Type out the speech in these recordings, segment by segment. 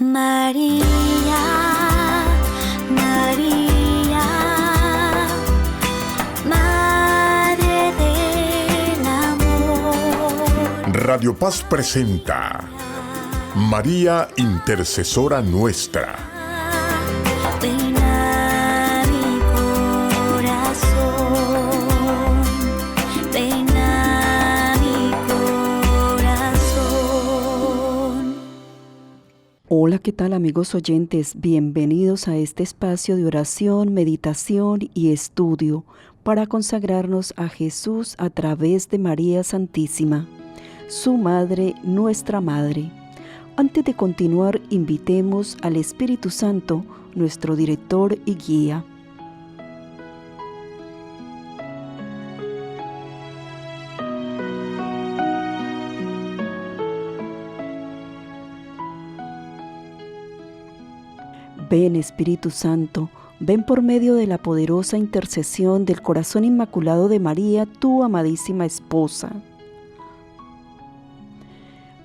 María, María, Madre del Amor. Radio Paz presenta María Intercesora Nuestra. Ven a mi corazón, ven a mi corazón. Hola, ¿qué tal amigos oyentes? Bienvenidos a este espacio de oración, meditación y estudio para consagrarnos a Jesús a través de María Santísima, su Madre, nuestra Madre. Antes de continuar, invitemos al Espíritu Santo, nuestro director y guía. Ven, Espíritu Santo, ven por medio de la poderosa intercesión del corazón inmaculado de María, tu amadísima esposa.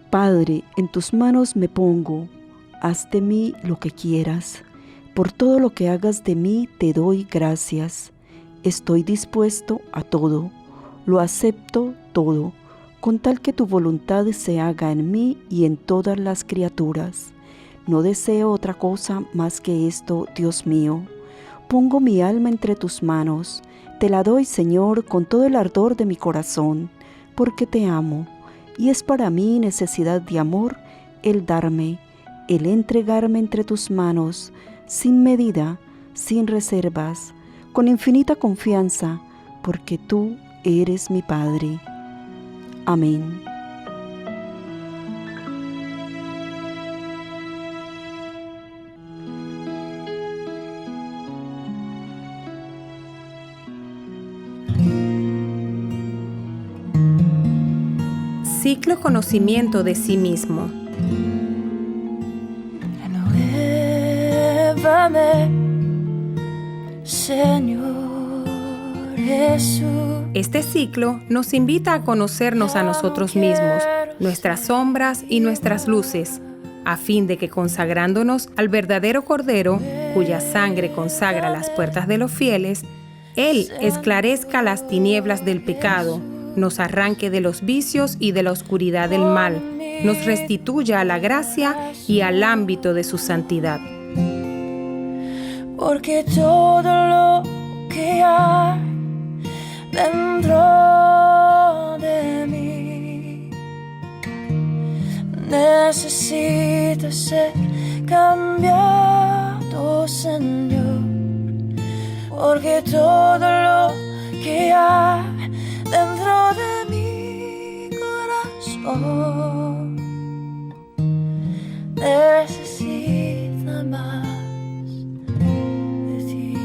Padre, en tus manos me pongo, haz de mí lo que quieras. Por todo lo que hagas de mí te doy gracias. Estoy dispuesto a todo, lo acepto todo, con tal que tu voluntad se haga en mí y en todas las criaturas. No deseo otra cosa más que esto, Dios mío. Pongo mi alma entre tus manos, te la doy, Señor, con todo el ardor de mi corazón, porque te amo, y es para mí necesidad de amor el darme, el entregarme entre tus manos, sin medida, sin reservas, con infinita confianza, porque tú eres mi Padre. Amén. Ciclo Conocimiento de sí mismo. Renuévame, Señor Jesús. Este ciclo nos invita a conocernos a nosotros mismos, nuestras sombras y nuestras luces, a fin de que consagrándonos al verdadero Cordero, cuya sangre consagra las puertas de los fieles, Él esclarezca las tinieblas del pecado, nos arranque de los vicios y de la oscuridad del mal, nos restituya a la gracia y al ámbito de su santidad. Porque todo lo que hay dentro de mí necesita ser cambiado, Señor. Porque todo lo que hay dentro de mi corazón necesita más de ti.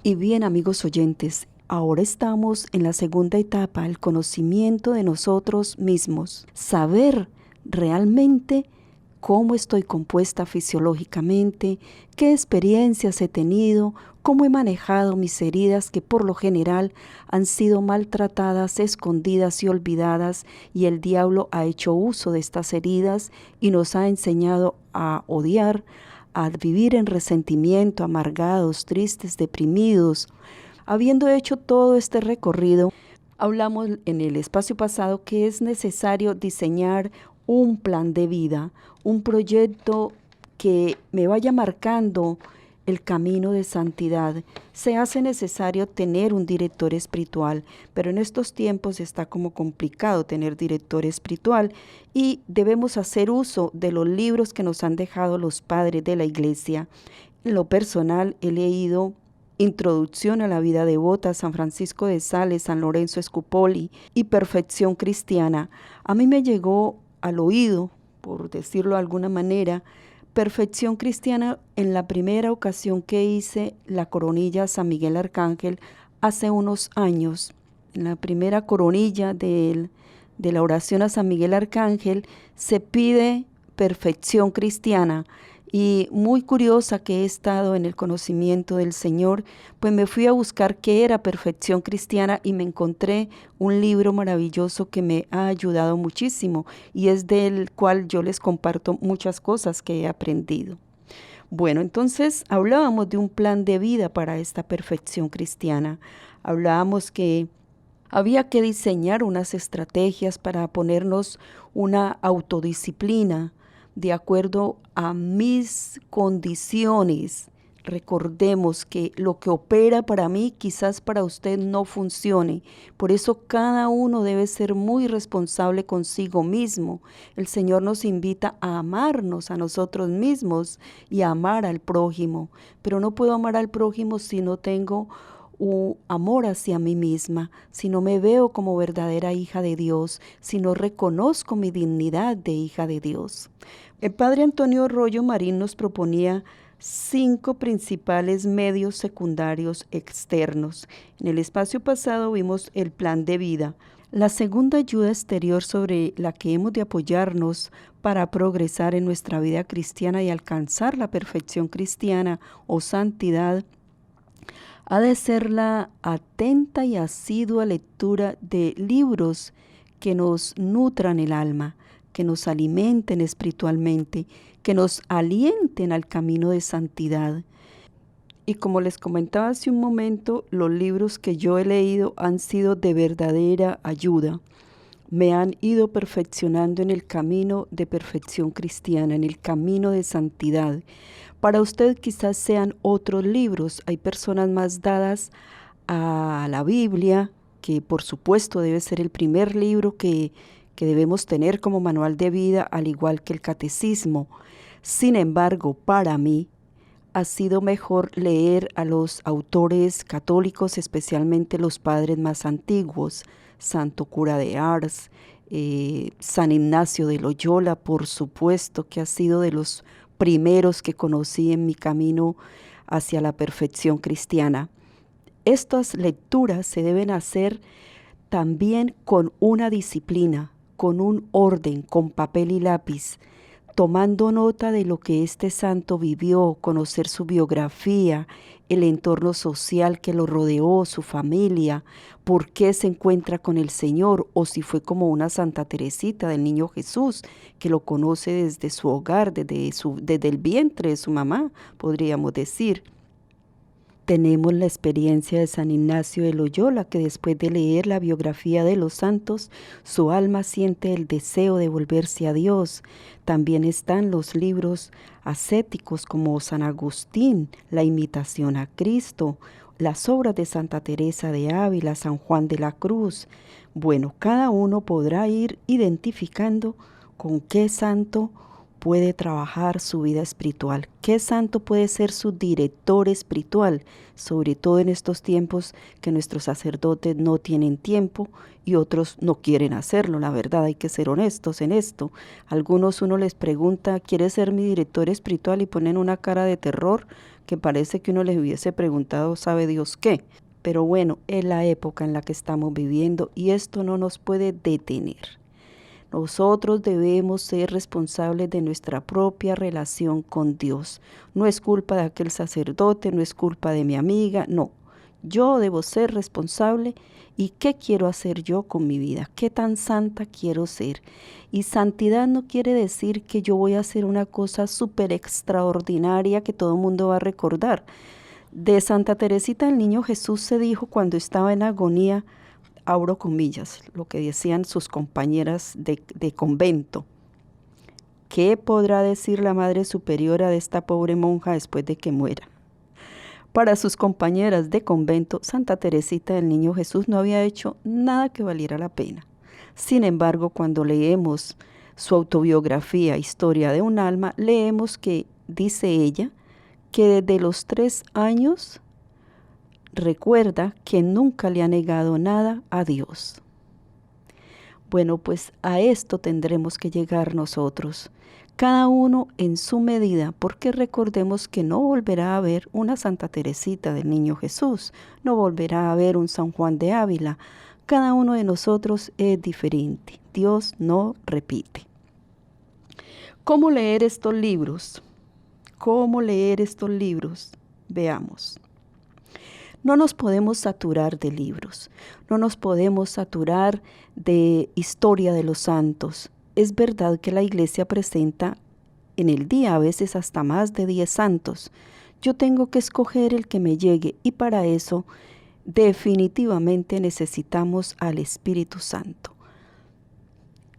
Y bien, amigos oyentes, ahora estamos en la segunda etapa, el conocimiento de nosotros mismos. Saber realmente cómo estoy compuesta fisiológicamente, qué experiencias he tenido, cómo he manejado mis heridas que por lo general han sido maltratadas, escondidas y olvidadas, y el diablo ha hecho uso de estas heridas y nos ha enseñado a odiar, a vivir en resentimiento, amargados, tristes, deprimidos. Habiendo hecho todo este recorrido, hablamos en el espacio pasado que es necesario diseñar un plan de vida, un proyecto que me vaya marcando el camino de santidad. Se hace necesario tener un director espiritual, pero en estos tiempos está como complicado tener director espiritual y debemos hacer uso de los libros que nos han dejado los padres de la iglesia. En lo personal he leído Introducción a la vida devota, San Francisco de Sales, San Lorenzo Scupoli y Perfección Cristiana. A mí me llegó al oído, por decirlo de alguna manera, Perfección Cristiana en la primera ocasión que hice la coronilla a San Miguel Arcángel hace unos años. En la primera coronilla de la oración a San Miguel Arcángel se pide perfección cristiana Y muy curiosa que he estado en el conocimiento del Señor, pues me fui a buscar qué era perfección cristiana y me encontré un libro maravilloso que me ha ayudado muchísimo y es del cual yo les comparto muchas cosas que he aprendido. Bueno, entonces hablábamos de un plan de vida para esta perfección cristiana. Hablábamos que había que diseñar unas estrategias para ponernos una autodisciplina de acuerdo a mis condiciones. Recordemos que lo que opera para mí quizás para usted no funcione. Por eso cada uno debe ser muy responsable consigo mismo. El Señor nos invita a amarnos a nosotros mismos y a amar al prójimo. Pero no puedo amar al prójimo si no tengo amor hacia mí misma, si no me veo como verdadera hija de Dios, si no reconozco mi dignidad de hija de Dios. El padre Antonio Rollo Marín nos proponía 5 principales medios secundarios externos. En el espacio pasado vimos el plan de vida. La segunda ayuda exterior sobre la que hemos de apoyarnos para progresar en nuestra vida cristiana y alcanzar la perfección cristiana o santidad ha de ser la atenta y asidua lectura de libros que nos nutran el alma, que nos alimenten espiritualmente, que nos alienten al camino de santidad. Y como les comentaba hace un momento, los libros que yo he leído han sido de verdadera ayuda. Me han ido perfeccionando en el camino de perfección cristiana, en el camino de santidad. Para usted quizás sean otros libros. Hay personas más dadas a la Biblia, que por supuesto debe ser el primer libro que debemos tener como manual de vida, al igual que el catecismo. Sin embargo, para mí ha sido mejor leer a los autores católicos, especialmente los padres más antiguos, Santo Cura de Ars, San Ignacio de Loyola, por supuesto, que ha sido de los primeros que conocí en mi camino hacia la perfección cristiana. Estas lecturas se deben hacer también con una disciplina, con un orden, con papel y lápiz, tomando nota de lo que este santo vivió, conocer su biografía, el entorno social que lo rodeó, su familia, por qué se encuentra con el Señor, o si fue como una Santa Teresita del Niño Jesús, que lo conoce desde su hogar, desde el vientre de su mamá, podríamos decir. Tenemos la experiencia de San Ignacio de Loyola, que después de leer la biografía de los santos, su alma siente el deseo de volverse a Dios. También están los libros ascéticos como San Agustín, La imitación a Cristo, las obras de Santa Teresa de Ávila, San Juan de la Cruz. Bueno, cada uno podrá ir identificando con qué santo puede trabajar su vida espiritual, qué santo puede ser su director espiritual, sobre todo en estos tiempos que nuestros sacerdotes no tienen tiempo y otros no quieren hacerlo. La verdad, hay que ser honestos en esto. Algunos uno les pregunta, ¿quiere ser mi director espiritual? Y ponen una cara de terror que parece que uno les hubiese preguntado, ¿sabe Dios qué? Pero bueno, es la época en la que estamos viviendo y esto no nos puede detener. Nosotros debemos ser responsables de nuestra propia relación con Dios. No es culpa de aquel sacerdote, no es culpa de mi amiga, no. Yo debo ser responsable y ¿qué quiero hacer yo con mi vida? ¿Qué tan santa quiero ser? Y santidad no quiere decir que yo voy a hacer una cosa súper extraordinaria que todo el mundo va a recordar. De Santa Teresita del Niño Jesús se dijo cuando estaba en agonía, abro comillas, lo que decían sus compañeras de convento. ¿Qué podrá decir la Madre Superiora de esta pobre monja después de que muera? Para sus compañeras de convento, Santa Teresita del Niño Jesús no había hecho nada que valiera la pena. Sin embargo, cuando leemos su autobiografía, Historia de un alma, leemos que, dice ella, que desde los 3 años recuerda que nunca le ha negado nada a Dios. Bueno, pues a esto tendremos que llegar nosotros, cada uno en su medida, porque recordemos que no volverá a haber una Santa Teresita del Niño Jesús, no volverá a haber un San Juan de Ávila. Cada uno de nosotros es diferente. Dios no repite. ¿Cómo leer estos libros? ¿Cómo leer estos libros? Veamos. No nos podemos saturar de libros, no nos podemos saturar de historia de los santos. Es verdad que la iglesia presenta en el día a veces hasta más de 10 santos. Yo tengo que escoger el que me llegue y para eso definitivamente necesitamos al Espíritu Santo.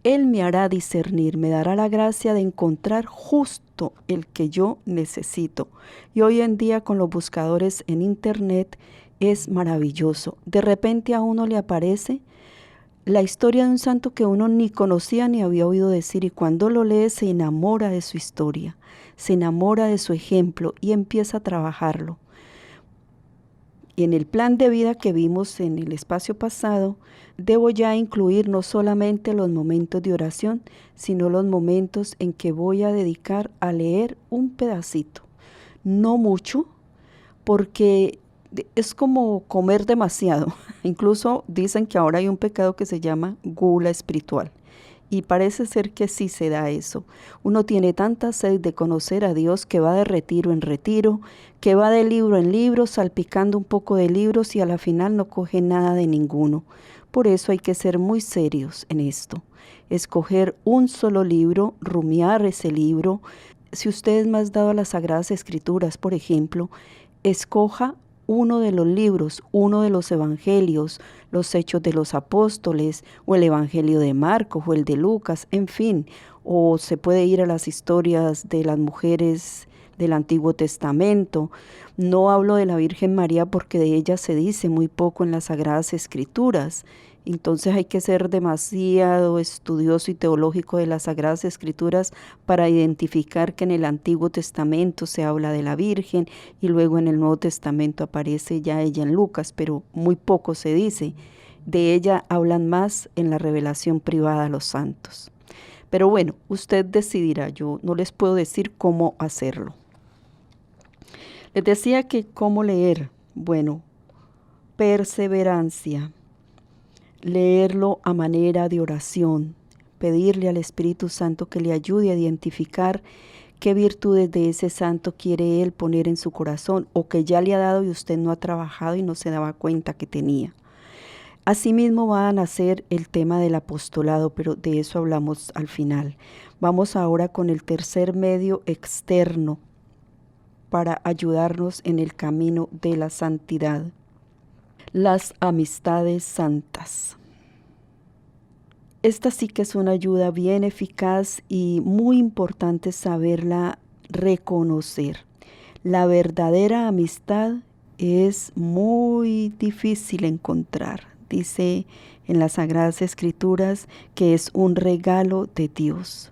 Él me hará discernir, me dará la gracia de encontrar justo el que yo necesito. Y hoy en día con los buscadores en internet es maravilloso. De repente a uno le aparece la historia de un santo que uno ni conocía ni había oído decir, y cuando lo lee se enamora de su historia, se enamora de su ejemplo y empieza a trabajarlo. Y en el plan de vida que vimos en el espacio pasado, debo ya incluir no solamente los momentos de oración, sino los momentos en que voy a dedicar a leer un pedacito. No mucho, porque es como comer demasiado. Incluso dicen que ahora hay un pecado que se llama gula espiritual. Y parece ser que sí se da eso. Uno tiene tanta sed de conocer a Dios que va de retiro en retiro, que va de libro en libro, salpicando un poco de libros y a la final no coge nada de ninguno. Por eso hay que ser muy serios en esto. Escoger un solo libro, rumiar ese libro. Si usted es más dado a las Sagradas Escrituras, por ejemplo, escoja uno de los libros, uno de los evangelios, los Hechos de los Apóstoles, o el Evangelio de Marcos, o el de Lucas, en fin, o se puede ir a las historias de las mujeres del Antiguo Testamento. No hablo de la Virgen María porque de ella se dice muy poco en las Sagradas Escrituras. Entonces hay que ser demasiado estudioso y teológico de las Sagradas Escrituras para identificar que en el Antiguo Testamento se habla de la Virgen y luego en el Nuevo Testamento aparece ya ella en Lucas, pero muy poco se dice. De ella hablan más en la revelación privada a los santos. Pero bueno, usted decidirá, yo no les puedo decir cómo hacerlo. Les decía que cómo leer, bueno, perseverancia. Leerlo a manera de oración, pedirle al Espíritu Santo que le ayude a identificar qué virtudes de ese santo quiere Él poner en su corazón o que ya le ha dado y usted no ha trabajado y no se daba cuenta que tenía. Asimismo va a nacer el tema del apostolado, pero de eso hablamos al final. Vamos ahora con el tercer medio externo para ayudarnos en el camino de la santidad. Las amistades santas. Esta sí que es una ayuda bien eficaz y muy importante saberla reconocer. La verdadera amistad es muy difícil encontrar. Dice en las Sagradas Escrituras que es un regalo de Dios.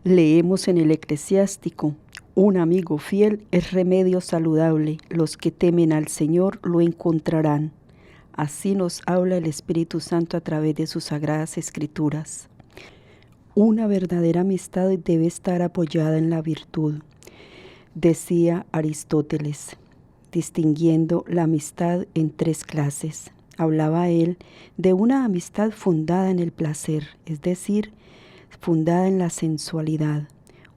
Leemos en el Eclesiástico: un amigo fiel es remedio saludable, los que temen al Señor lo encontrarán. Así nos habla el Espíritu Santo a través de sus Sagradas Escrituras. Una verdadera amistad debe estar apoyada en la virtud, decía Aristóteles, distinguiendo la amistad en 3 clases. Hablaba él de una amistad fundada en el placer, es decir, fundada en la sensualidad,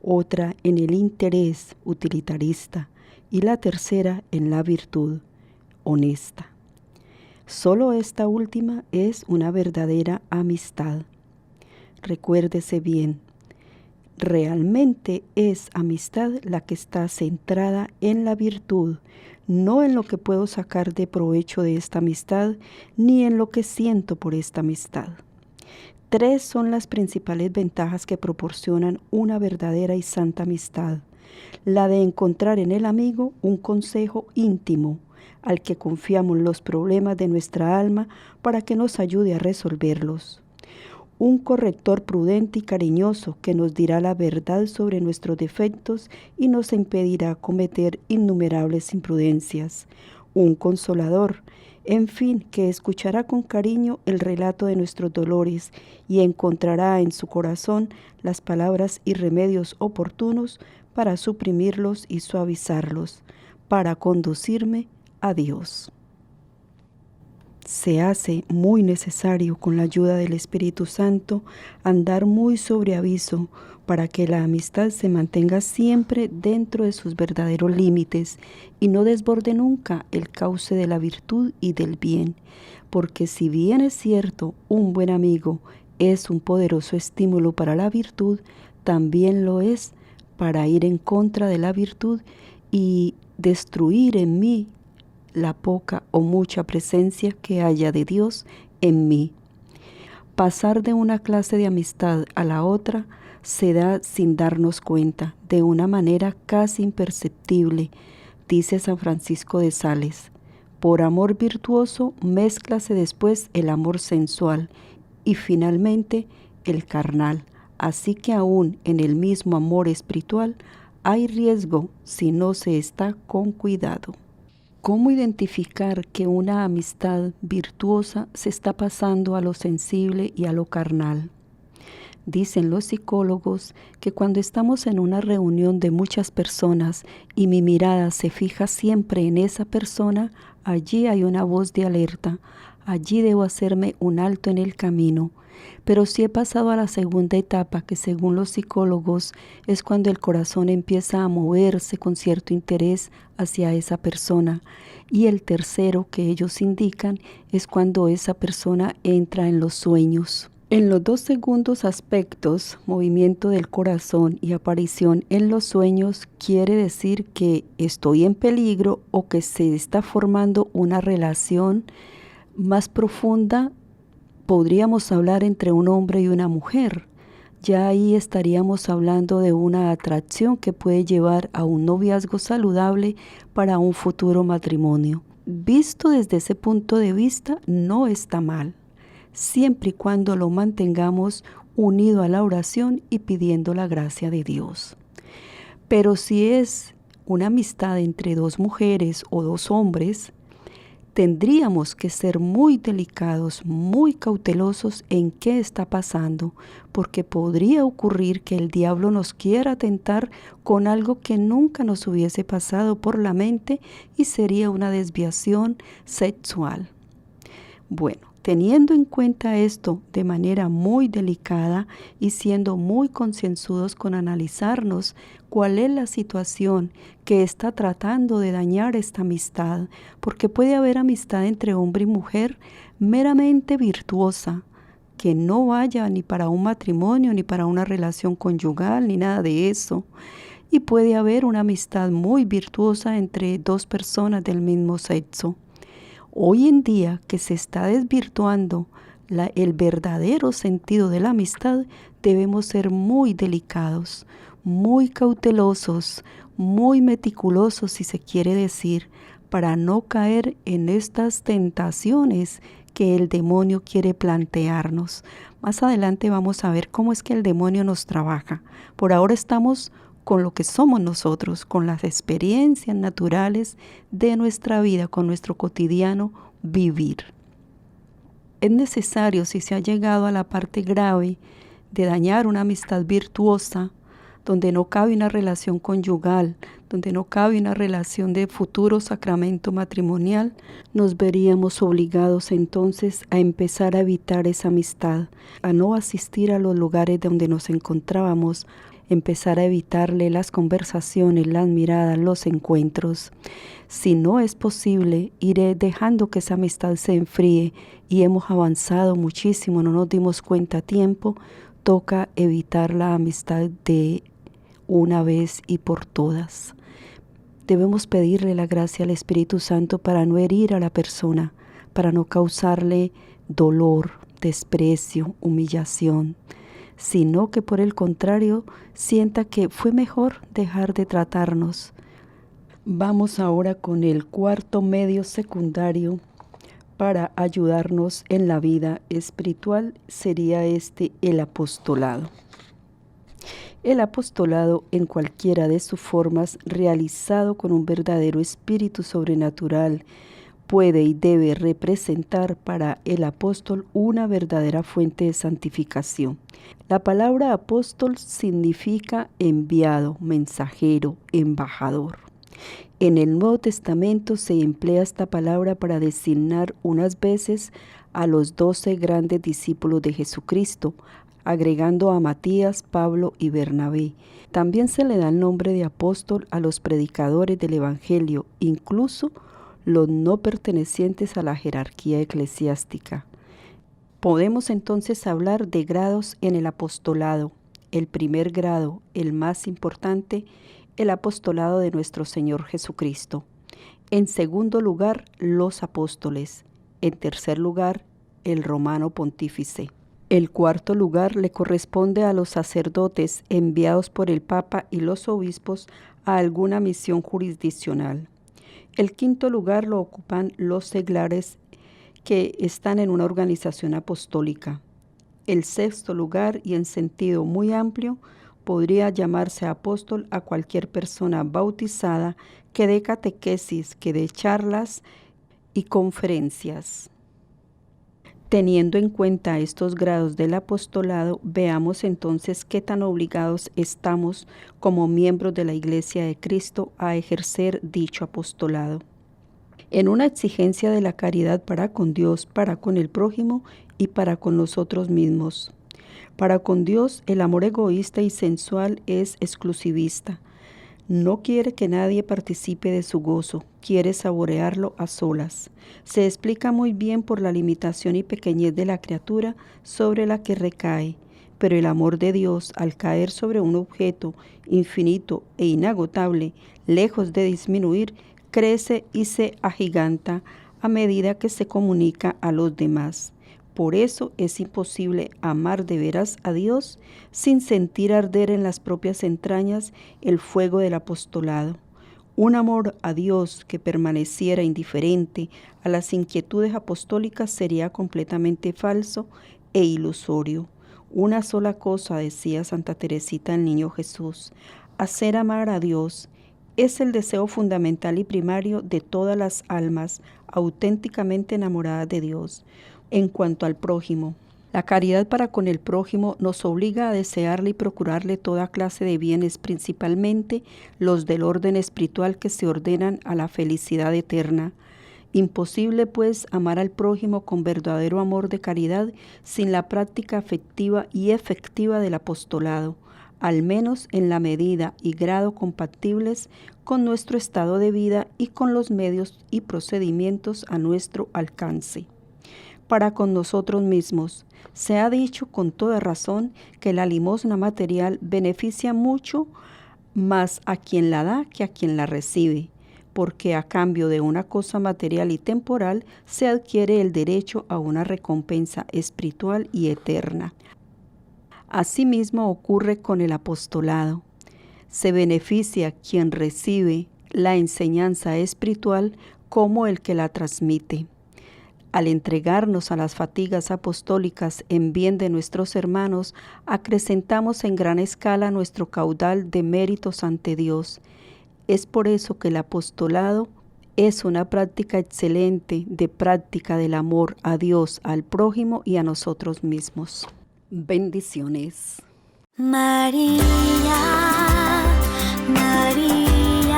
otra en el interés utilitarista y la tercera en la virtud honesta. Solo esta última es una verdadera amistad. Recuérdese bien, realmente es amistad la que está centrada en la virtud, no en lo que puedo sacar de provecho de esta amistad, ni en lo que siento por esta amistad. 3 son las principales ventajas que proporcionan una verdadera y santa amistad. La de encontrar en el amigo un consejo íntimo, al que confiamos los problemas de nuestra alma para que nos ayude a resolverlos. Un corrector prudente y cariñoso que nos dirá la verdad sobre nuestros defectos y nos impedirá cometer innumerables imprudencias. Un consolador, en fin, que escuchará con cariño el relato de nuestros dolores y encontrará en su corazón las palabras y remedios oportunos para suprimirlos y suavizarlos, para conducirme a Dios. se hace muy necesario, con la ayuda del Espíritu Santo, andar muy sobre aviso para que la amistad se mantenga siempre dentro de sus verdaderos límites y no desborde nunca el cauce de la virtud y del bien. Porque si bien es cierto, un buen amigo es un poderoso estímulo para la virtud, también lo es para ir en contra de la virtud y destruir en mí la poca o mucha presencia que haya de Dios en mí. Pasar de una clase de amistad a la otra se da sin darnos cuenta, de una manera casi imperceptible, dice San Francisco de Sales. Por amor virtuoso mézclase después el amor sensual y finalmente el carnal. Así que aún en el mismo amor espiritual hay riesgo si no se está con cuidado. ¿Cómo identificar que una amistad virtuosa se está pasando a lo sensible y a lo carnal? Dicen los psicólogos que cuando estamos en una reunión de muchas personas y mi mirada se fija siempre en esa persona, allí hay una voz de alerta, allí debo hacerme un alto en el camino. Pero si he pasado a la segunda etapa, que según los psicólogos es cuando el corazón empieza a moverse con cierto interés hacia esa persona, y el tercero que ellos indican es cuando esa persona entra en los sueños. En los dos segundos aspectos, movimiento del corazón y aparición en los sueños, quiere decir que estoy en peligro o que se está formando una relación más profunda. Podríamos hablar entre un hombre y una mujer. Ya ahí estaríamos hablando de una atracción que puede llevar a un noviazgo saludable para un futuro matrimonio. Visto desde ese punto de vista, no está mal, siempre y cuando lo mantengamos unido a la oración y pidiendo la gracia de Dios. Pero si es una amistad entre dos mujeres o dos hombres, tendríamos que ser muy delicados, muy cautelosos en qué está pasando, porque podría ocurrir que el diablo nos quiera tentar con algo que nunca nos hubiese pasado por la mente y sería una desviación sexual. Bueno, teniendo en cuenta esto de manera muy delicada y siendo muy concienzudos con analizarnos cuál es la situación que está tratando de dañar esta amistad, porque puede haber amistad entre hombre y mujer meramente virtuosa, que no vaya ni para un matrimonio, ni para una relación conyugal, ni nada de eso. Y puede haber una amistad muy virtuosa entre dos personas del mismo sexo. Hoy en día que se está desvirtuando el verdadero sentido de la amistad, debemos ser muy delicados, muy cautelosos, muy meticulosos, si se quiere decir, para no caer en estas tentaciones que el demonio quiere plantearnos. Más adelante vamos a ver cómo es que el demonio nos trabaja. Por ahora estamos con lo que somos nosotros, con las experiencias naturales de nuestra vida, con nuestro cotidiano vivir. Es necesario, si se ha llegado a la parte grave de dañar una amistad virtuosa, donde no cabe una relación conyugal, donde no cabe una relación de futuro sacramento matrimonial, nos veríamos obligados entonces a empezar a evitar esa amistad, a no asistir a los lugares donde nos encontrábamos, empezar a evitarle las conversaciones, las miradas, los encuentros. Si no es posible, iré dejando que esa amistad se enfríe y hemos avanzado muchísimo, no nos dimos cuenta a tiempo, toca evitar la amistad de una vez y por todas. Debemos pedirle la gracia al Espíritu Santo para no herir a la persona, para no causarle dolor, desprecio, humillación, sino que por el contrario sienta que fue mejor dejar de tratarnos. Vamos ahora con el cuarto medio secundario para ayudarnos en la vida espiritual, sería el apostolado. El apostolado en cualquiera de sus formas, realizado con un verdadero espíritu sobrenatural, puede y debe representar para el apóstol una verdadera fuente de santificación. La palabra apóstol significa enviado, mensajero, embajador. En el Nuevo Testamento se emplea esta palabra para designar unas veces a los 12 grandes discípulos de Jesucristo, agregando a Matías, Pablo y Bernabé. También se le da el nombre de apóstol a los predicadores del Evangelio, incluso los no pertenecientes a la jerarquía eclesiástica. Podemos entonces hablar de grados en el apostolado. El primer grado, el más importante, el apostolado de nuestro Señor Jesucristo. En segundo lugar, los apóstoles. En tercer lugar, el romano pontífice. El cuarto lugar le corresponde a los sacerdotes enviados por el Papa y los obispos a alguna misión jurisdiccional. El quinto lugar lo ocupan los seglares que están en una organización apostólica. El sexto lugar, y en sentido muy amplio, podría llamarse apóstol a cualquier persona bautizada que dé catequesis, que dé charlas y conferencias. Teniendo en cuenta estos grados del apostolado, veamos entonces qué tan obligados estamos como miembros de la Iglesia de Cristo a ejercer dicho apostolado. En una exigencia de la caridad para con Dios, para con el prójimo y para con nosotros mismos. Para con Dios, el amor egoísta y sensual es exclusivista. No quiere que nadie participe de su gozo, quiere saborearlo a solas. Se explica muy bien por la limitación y pequeñez de la criatura sobre la que recae, pero el amor de Dios, al caer sobre un objeto infinito e inagotable, lejos de disminuir, crece y se agiganta a medida que se comunica a los demás. Por eso es imposible amar de veras a Dios sin sentir arder en las propias entrañas el fuego del apostolado. Un amor a Dios que permaneciera indiferente a las inquietudes apostólicas sería completamente falso e ilusorio. Una sola cosa, decía Santa Teresita del Niño Jesús: hacer amar a Dios. Es el deseo fundamental y primario de todas las almas auténticamente enamoradas de Dios. En cuanto al prójimo, la caridad para con el prójimo nos obliga a desearle y procurarle toda clase de bienes, principalmente los del orden espiritual que se ordenan a la felicidad eterna. Imposible, pues, amar al prójimo con verdadero amor de caridad sin la práctica afectiva y efectiva del apostolado, al menos en la medida y grado compatibles con nuestro estado de vida y con los medios y procedimientos a nuestro alcance. Para con nosotros mismos, se ha dicho con toda razón que la limosna material beneficia mucho más a quien la da que a quien la recibe, porque a cambio de una cosa material y temporal se adquiere el derecho a una recompensa espiritual y eterna. Asimismo ocurre con el apostolado. Se beneficia quien recibe la enseñanza espiritual como el que la transmite. Al entregarnos a las fatigas apostólicas en bien de nuestros hermanos, acrecentamos en gran escala nuestro caudal de méritos ante Dios. Es por eso que el apostolado es una práctica excelente de práctica del amor a Dios, al prójimo y a nosotros mismos. Bendiciones. María, María,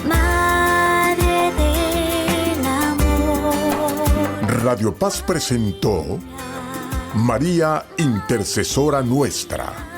Madre del Amor. Radio Paz presentó María Intercesora Nuestra.